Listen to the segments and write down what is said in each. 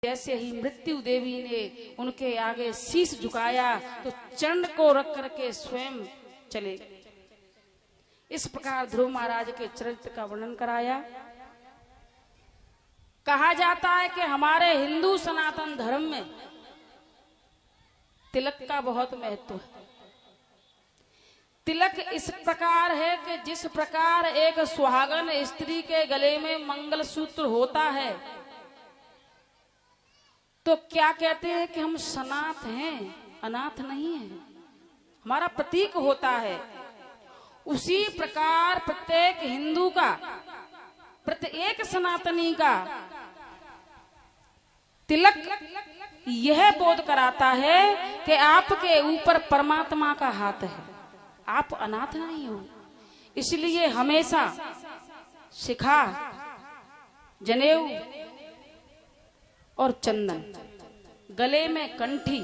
जैसे ही मृत्यु देवी ने उनके आगे शीश झुकाया तो चरण को रख करके स्वयं चले। इस प्रकार ध्रुव महाराज के चरित्र का वर्णन कराया। कहा जाता है कि हमारे हिंदू सनातन धर्म में तिलक का बहुत महत्व है। तिलक इस प्रकार है कि जिस प्रकार एक सुहागन स्त्री के गले में मंगलसूत्र होता है तो क्या कहते हैं कि हम सनात हैं, अनाथ नहीं हैं, हमारा प्रतीक होता है। उसी प्रकार प्रत्येक हिंदू का, प्रत्येक सनातनी का तिलक यह बोध कराता है कि आपके ऊपर परमात्मा का हाथ है, आप अनाथ नहीं हो। इसलिए हमेशा शिखा, जनेऊ और चंदन, गले में कंठी,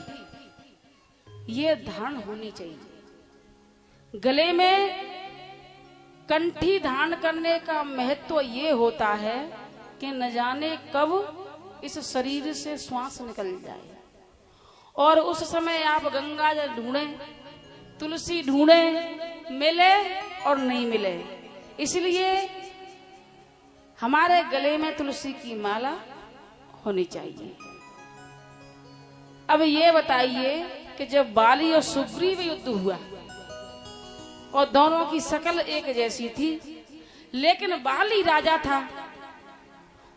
ये धारण होनी चाहिए। गले में कंठी धारण करने का महत्व ये होता है कि न जाने कब इस शरीर से श्वास निकल जाए और उस समय आप गंगा जल ढूंढें, तुलसी ढूंढें, मिले और नहीं मिले। इसलिए हमारे गले में तुलसी की माला होनी चाहिए। अब ये बताइए कि जब बाली और सुग्रीव युद्ध हुआ और दोनों की शकल एक जैसी थी, लेकिन बाली राजा था,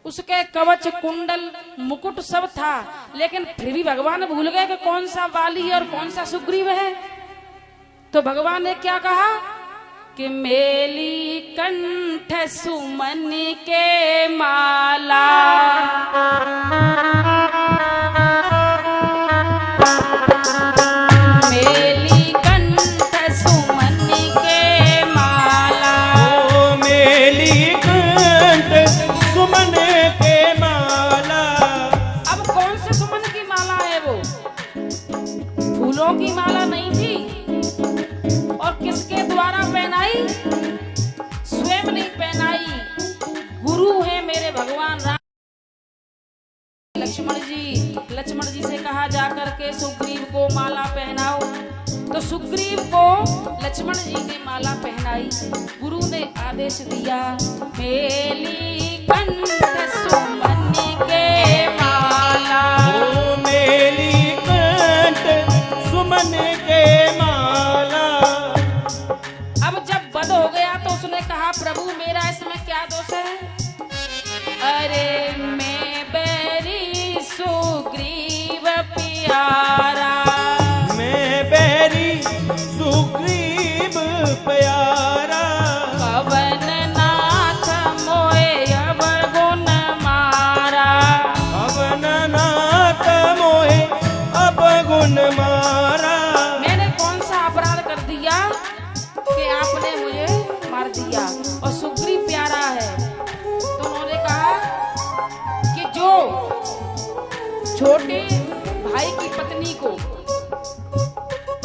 उसके कवच, कुंडल, मुकुट सब था, लेकिन फिर भी भगवान भूल गए कि कौन सा बाली और कौन सा सुग्रीव है। तो भगवान ने क्या कहा कि मेली कंठ सुमन के माला, मेली कंठ सुमन के माला, ओ मेली कंठ सुमन के माला। अब कौन से सुमन की माला है? वो फूलों की माला नहीं थी। और किसके द्वारा पहनाई? स्वयं नहीं पहनाई, गुरु है मेरे भगवान राम। लक्ष्मण जी से कहा जाकर के सुग्रीव को माला पहनाओ, तो सुग्रीव को लक्ष्मण जी ने माला पहनाई। गुरु ने आदेश दिया, मेली कंठ सुमन के माला, ओ मेली कंठ सुमन के माला। अब जब वध हो गया तो उसने कहा, प्रभु मेरा इसमें क्या दोष है? अरे मैं बैरी सुग्रीव प्यारा, मैं बैरी सुग्रीव प्यारा, पवन नाथ मोए अवगुण मारा, पवन नाथ मोहे अवगुण मारा। मैंने कौन सा अपराध कर दिया कि आपने मुझे मार दिया? और सुग्रीव प्यारा है। तो उन्होंने कहा कि जो छोटे भाई की पत्नी को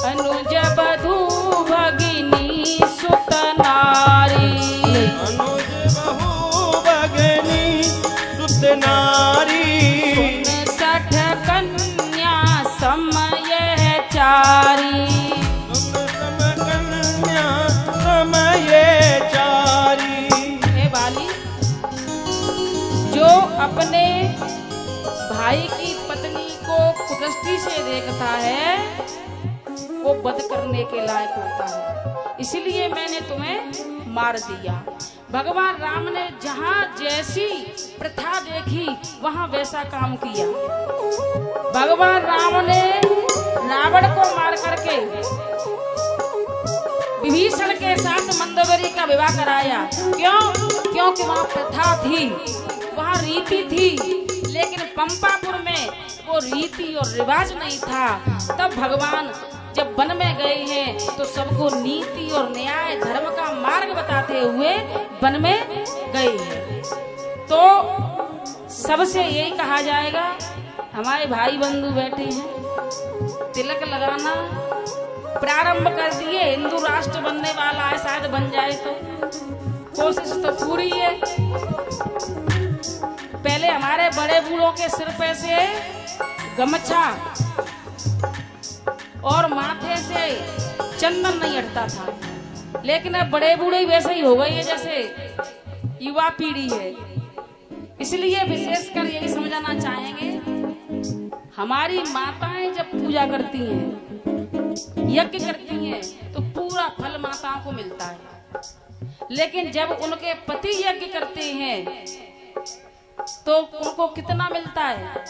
अनुज बधू भगिनी सुत नारी, अनुज बहू भगनी सुत नारी, सठ कन्या समय चारी, कन्या समय चारी। हे बाली, जो अपने भाई की पत्नी को कुदृष्टि से देखता है वो वध करने के लायक होता है, इसलिए मैंने तुम्हें मार दिया। भगवान राम ने जहां जैसी प्रथा देखी वहां वैसा काम किया। भगवान राम ने रावण को मार करके विभीषण के साथ मंदोदरी का विवाह कराया। क्यों? क्योंकि वहां प्रथा थी, वहां रीति थी, लेकिन पंपापुर में वो रीति और रिवाज नहीं था। तब भगवान जब वन में गए हैं तो सबको नीति और न्याय धर्म का मार्ग बताते हुए वन में गए हैं। तो सबसे यही कहा जाएगा, हमारे भाई बंधु बैठे हैं, तिलक लगाना प्रारंभ कर दिए। हिंदू राष्ट्र बनने वाला है, शायद बन जाए तो, कोशिश तो पूरी है। पहले पहले हमारे बड़े बूढ़ों के सिर पे से गमछा और माथे से चंदन नहीं हटता था, लेकिन अब बड़े बूढ़े वैसे ही हो गए हैं जैसे युवा पीढ़ी है। इसलिए विशेषकर यही समझाना चाहेंगे, हमारी माताएं जब पूजा करती हैं, यज्ञ करती हैं, तो पूरा फल माताओं को मिलता है। लेकिन जब उनके पति यज्ञ करते हैं तो उनको कितना मिलता है?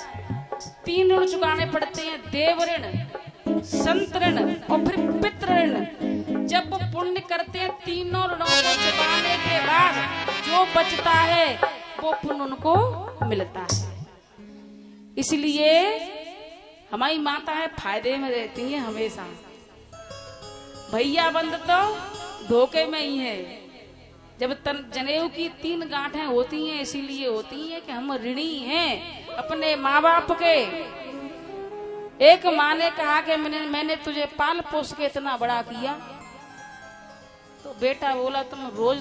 3 ऋण चुकाने पड़ते हैं, देव ऋण, संत ऋण और फिर पितृ ऋण। जब वो पुण्य करते हैं, तीनों ऋणों को चुकाने के बाद जो बचता है वो पुण्य उनको मिलता है। इसलिए हमारी माताएं फायदे में रहती हैं हमेशा। भैया बंद तो धोखे में ही है। जब जनेऊ की 3 गांठें होती हैं, इसीलिए होती हैं कि हम ऋणी हैं अपने माँ बाप के। एक माँ ने कहा कि मैंने तुझे पाल पोस के इतना बड़ा किया, तो बेटा बोला तुम रोज